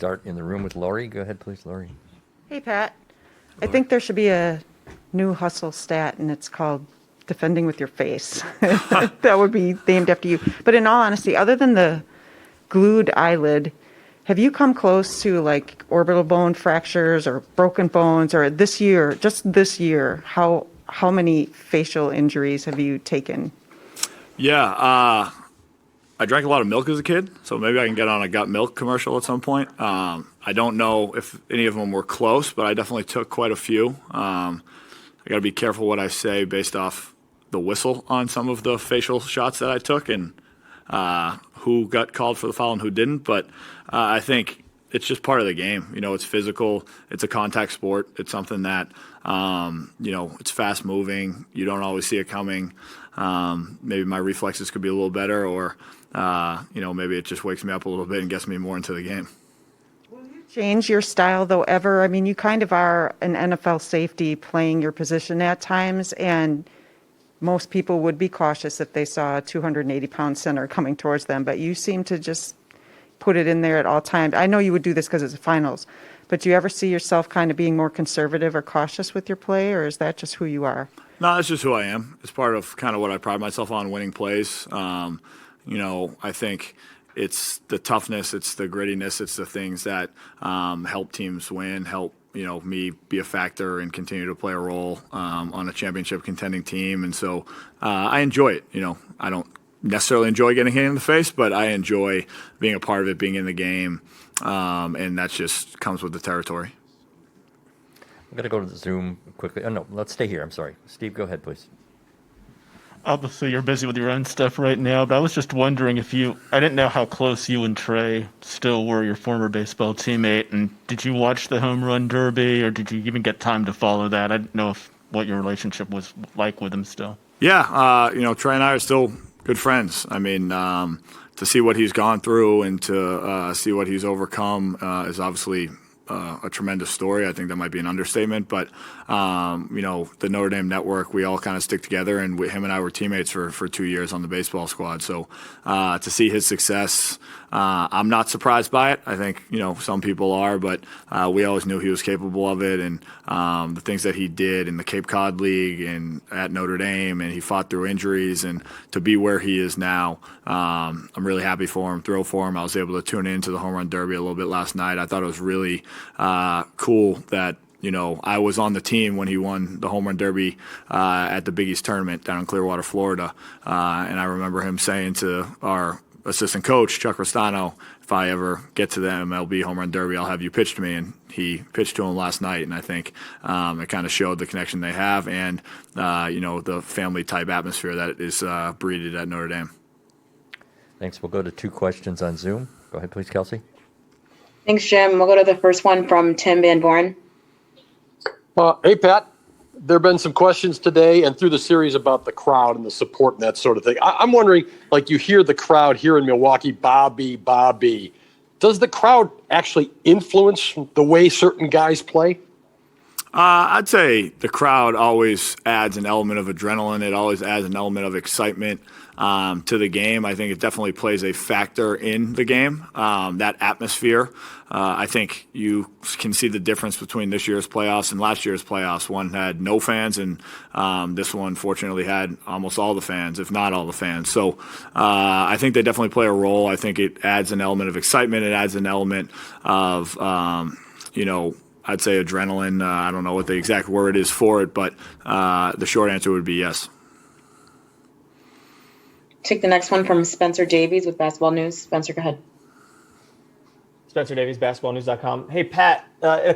start in the room with Lori. Go ahead, please, Lori. Hey, Pat. I think there should be a new hustle stat, and it's called defending with your face. That would be named after you. But in all honesty, other than the glued eyelid, have you come close to like orbital bone fractures or broken bones, or this year, just this year, how many facial injuries have you taken? Yeah, I drank a lot of milk as a kid, so maybe I can get on a Got Milk commercial at some point. I don't know if any of them were close, but I definitely took quite a few. I got to be careful what I say based off the whistle on some of the facial shots that I took and who got called for the foul and who didn't. But I think it's just part of the game. You know, it's physical. It's a contact sport. It's something that, it's fast moving. You don't always see it coming. Maybe my reflexes could be a little better or, maybe it just wakes me up a little bit and gets me more into the game. Change your style, though, ever? I mean, you kind of are an NFL safety playing your position at times, and most people would be cautious if they saw a 280-pound center coming towards them, but you seem to just put it in there at all times. I know you would do this because it's the finals, but do you ever see yourself kind of being more conservative or cautious with your play, or is that just who you are? No, that's just who I am. It's part of kind of what I pride myself on, winning plays. I think it's the toughness, it's the grittiness, it's the things that help teams win, help me be a factor and continue to play a role on a championship contending team. And so I enjoy it. I don't necessarily enjoy getting hit in the face, but I enjoy being a part of it, being in the game, and that just comes with the territory. I'm going to go to the Zoom quickly. Oh, no, let's stay here. I'm sorry. Steve, go ahead, please. Obviously, you're busy with your own stuff right now, but I was just wondering I didn't know how close you and Trey still were, your former baseball teammate, and did you watch the home run derby, or did you even get time to follow that? I didn't know what your relationship was like with him still. Yeah, Trey and I are still good friends. I mean, to see what he's gone through and to see what he's overcome is obviously a tremendous story. I think that might be an understatement, but the Notre Dame network, we all kind of stick together, and him and I were teammates for 2 years on the baseball squad. So to see his success, I'm not surprised by it. I think some people are, but we always knew he was capable of it, and the things that he did in the Cape Cod League and at Notre Dame, and he fought through injuries, and to be where he is now, I'm really happy for him, thrilled for him. I was able to tune into the home run derby a little bit last night. I thought it was really cool that I was on the team when he won the home run derby at the Big East tournament down in Clearwater, Florida, and I remember him saying to our assistant coach Chuck Rostano, if I ever get to the MLB home run derby, I'll have you pitch to me. And he pitched to him last night, and I think it kind of showed the connection they have and the family type atmosphere that is breeded at Notre Dame. Thanks. We'll go to 2 questions on Zoom. Go ahead, please, Kelsey. Thanks, Jim. We'll go to the first one from Tim Van Born. Hey, Pat. There have been some questions today and through the series about the crowd and the support and that sort of thing. I'm wondering, you hear the crowd here in Milwaukee, Bobby, Bobby. Does the crowd actually influence the way certain guys play? I'd say the crowd always adds an element of adrenaline. It always adds an element of excitement to the game. I think it definitely plays a factor in the game, that atmosphere. I think you can see the difference between this year's playoffs and last year's playoffs. One had no fans, and this one fortunately had almost all the fans, if not all the fans. So I think they definitely play a role. I think it adds an element of excitement. It adds an element of, I'd say adrenaline. I don't know what the exact word is for it, but the short answer would be yes. Take the next one from Spencer Davies with Basketball News. Spencer, go ahead. Spencer Davies, basketballnews.com. Hey, Pat, a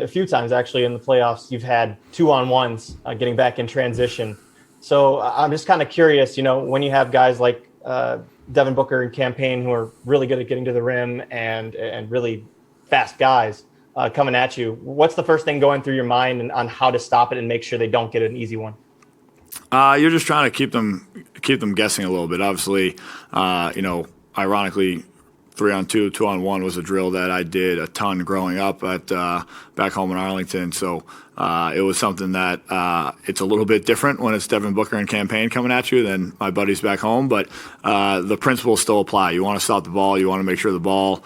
few times actually in the playoffs, you've had 2-on-1s getting back in transition. So I'm just kind of curious, when you have guys like Devin Booker and Cam Payne who are really good at getting to the rim and really fast guys coming at you, what's the first thing going through your mind on how to stop it and make sure they don't get an easy one? You're just trying to keep them guessing a little bit. Obviously, ironically, 3-on-2, 2-on-1 was a drill that I did a ton growing up at back home in Arlington. So it was something that it's a little bit different when it's Devin Booker and campaign coming at you than my buddies back home. But the principles still apply. You want to stop the ball. You want to make sure the ball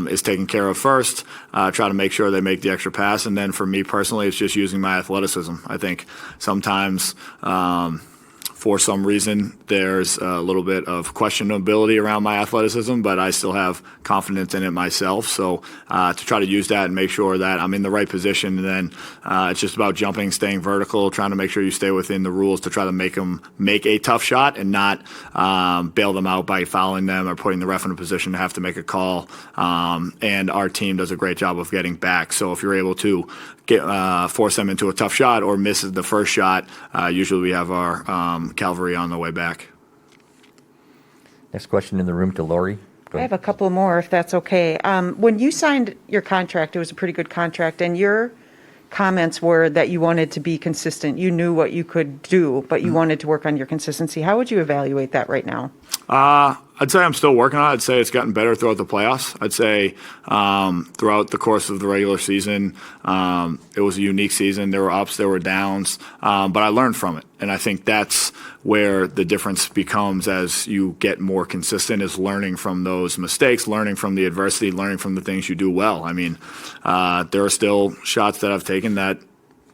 is taken care of first. Try to make sure they make the extra pass. And then for me personally, it's just using my athleticism. I think sometimes for some reason, there's a little bit of questionability around my athleticism, but I still have confidence in it myself. So to try to use that and make sure that I'm in the right position, and then it's just about jumping, staying vertical, trying to make sure you stay within the rules to try to make them make a tough shot and not bail them out by fouling them or putting the ref in a position to have to make a call. And our team does a great job of getting back. So if you're able to force them into a tough shot or miss the first shot, usually we have our cavalry on the way back. Next question in the room to Lori. Go I ahead. have a couple more, if that's okay. When you signed your contract, it was a pretty good contract, and your comments were that you wanted to be consistent. You knew what you could do, but you wanted to work on your consistency. How would you evaluate that right now? I'd say I'm still working on it. I'd say it's gotten better throughout the playoffs. I'd say throughout the course of the regular season, it was a unique season. There were ups, there were downs, but I learned from it. And I think that's where the difference becomes as you get more consistent, is learning from those mistakes, learning from the adversity, learning from the things you do well. I mean, there are still shots that I've taken that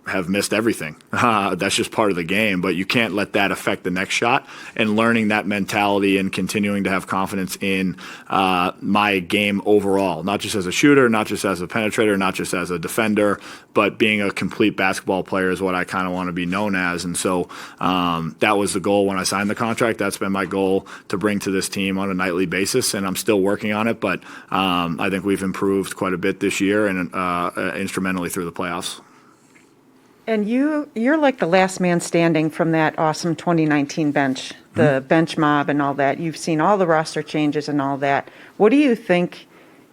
have missed everything. That's just part of the game, but you can't let that affect the next shot. And learning that mentality and continuing to have confidence in my game overall, not just as a shooter, not just as a penetrator, not just as a defender, but being a complete basketball player is what I kind of want to be known as. And so that was the goal when I signed the contract. That's been my goal to bring to this team on a nightly basis, and I'm still working on it, but I think we've improved quite a bit this year and instrumentally through the playoffs. And you're like the last man standing from that awesome 2019 bench, the bench mob and all that. You've seen all the roster changes and all that. What do you think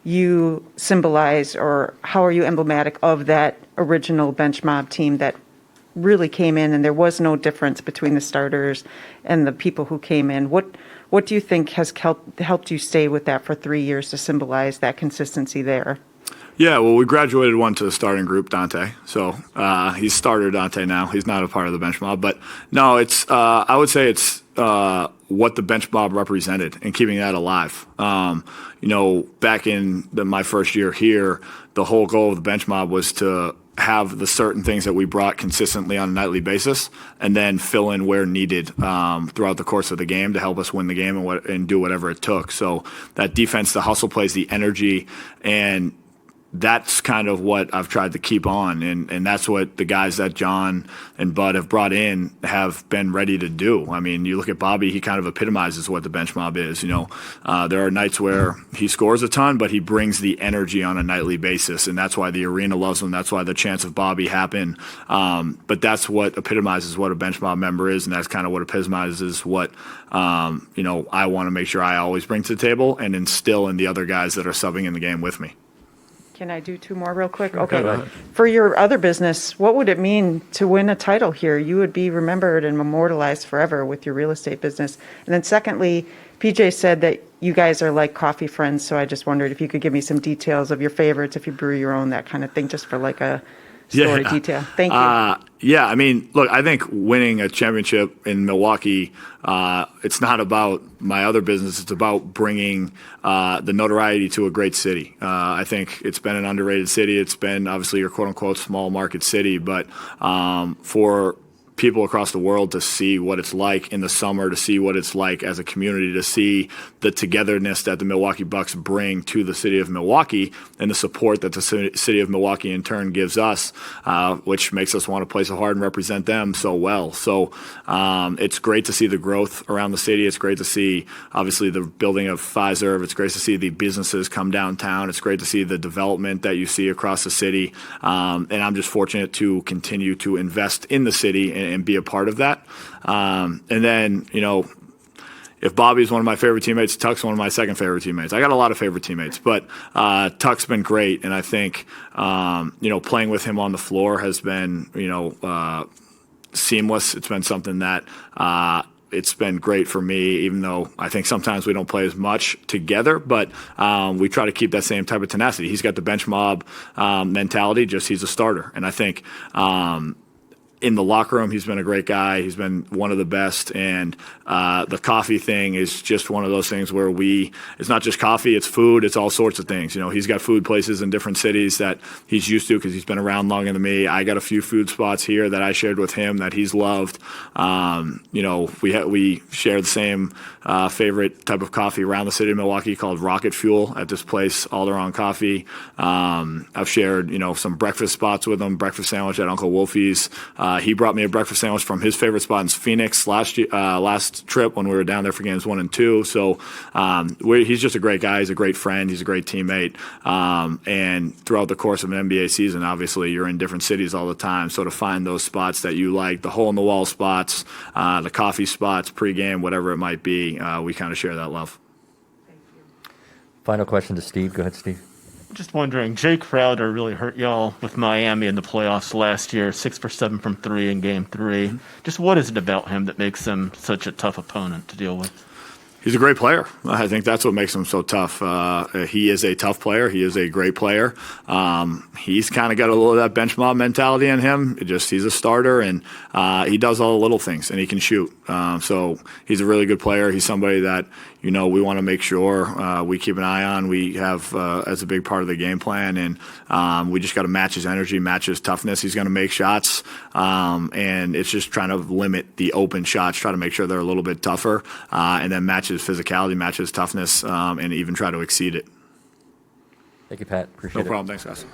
you symbolize, or how are you emblematic of that original bench mob team that really came in and there was no difference between the starters and the people who came in? What do you think has helped you stay with that for 3 years to symbolize that consistency there? Yeah, well, we graduated one to the starting group, Dante. So he's starter Dante now. He's not a part of the bench mob. But no, it's I would say it's what the bench mob represented and keeping that alive. Back in my first year here, the whole goal of the bench mob was to have the certain things that we brought consistently on a nightly basis and then fill in where needed throughout the course of the game to help us win the game and do whatever it took. So that defense, the hustle plays, the energy, and that's kind of what I've tried to keep on, and that's what the guys that John and Bud have brought in have been ready to do. I mean, you look at Bobby, he kind of epitomizes what the bench mob is. There are nights where he scores a ton, but he brings the energy on a nightly basis, and that's why the arena loves him. That's why the chants of Bobby happen. But that's what epitomizes what a bench mob member is, and that's kind of what epitomizes what I want to make sure I always bring to the table and instill in the other guys that are subbing in the game with me. Can I do two more real quick? Sure, Okay. go ahead. For your other business, what would it mean to win a title here? You would be remembered and immortalized forever with your real estate business. And then secondly, PJ said that you guys are like coffee friends, so I just wondered if you could give me some details of your favorites, if you brew your own, that kind of thing, just for like a story detail. Thank you. Yeah, I mean, look, I think winning a championship in Milwaukee, it's not about my other business. It's about bringing the notoriety to a great city. I think it's been an underrated city. It's been obviously your quote-unquote small market city, but for people across the world to see what it's like in the summer, to see what it's like as a community, to see the togetherness that the Milwaukee Bucks bring to the city of Milwaukee and the support that the city of Milwaukee in turn gives us, which makes us want to play so hard and represent them so well. So it's great to see the growth around the city. It's great to see, obviously, the building of Fiserv. It's great to see the businesses come downtown. It's great to see the development that you see across the city. And I'm just fortunate to continue to invest in the city and be a part of that. And then, if Bobby's one of my favorite teammates, Tuck's one of my second favorite teammates. I got a lot of favorite teammates, but Tuck's been great. And I think, playing with him on the floor has been, seamless. It's been something that it's been great for me, even though I think sometimes we don't play as much together, but we try to keep that same type of tenacity. He's got the bench mob mentality, just he's a starter. And I think in the locker room, he's been a great guy. He's been one of the best. And the coffee thing is just one of those things where it's not just coffee, it's food, it's all sorts of things. You know, he's got food places in different cities that he's used to because he's been around longer than me. I got a few food spots here that I shared with him that he's loved. You know, we share the same favorite type of coffee around the city of Milwaukee called Rocket Fuel at this place, All Around Coffee. I've shared, you know, some breakfast spots with him, breakfast sandwich at Uncle Wolfie's. He brought me a breakfast sandwich from his favorite spot in Phoenix last trip when we were down there for games 1 and 2. So he's just a great guy. He's a great friend. He's a great teammate. And throughout the course of an NBA season, obviously, you're in different cities all the time. So to find those spots that you like, the hole-in-the-wall spots, the coffee spots, pregame, whatever it might be, we kind of share that love. Final question to Steve. Go ahead, Steve. Just wondering, Jay Crowder really hurt y'all with Miami in the playoffs last year, 6 for 7 from 3 in Game 3. Just what is it about him that makes him such a tough opponent to deal with? He's a great player. I think that's what makes him so tough. He is a tough player. He is a great player. He's kind of got a little of that bench mob mentality in him. He's a starter, and he does all the little things, and he can shoot. So he's a really good player. He's somebody that, you know, we want to make sure we keep an eye on. We have as a big part of the game plan, and we just got to match his energy, match his toughness. He's going to make shots, and it's just trying to limit the open shots, try to make sure they're a little bit tougher, and then match his physicality, match his toughness, and even try to exceed it. Thank you, Pat. Appreciate it. No problem. Thanks, guys.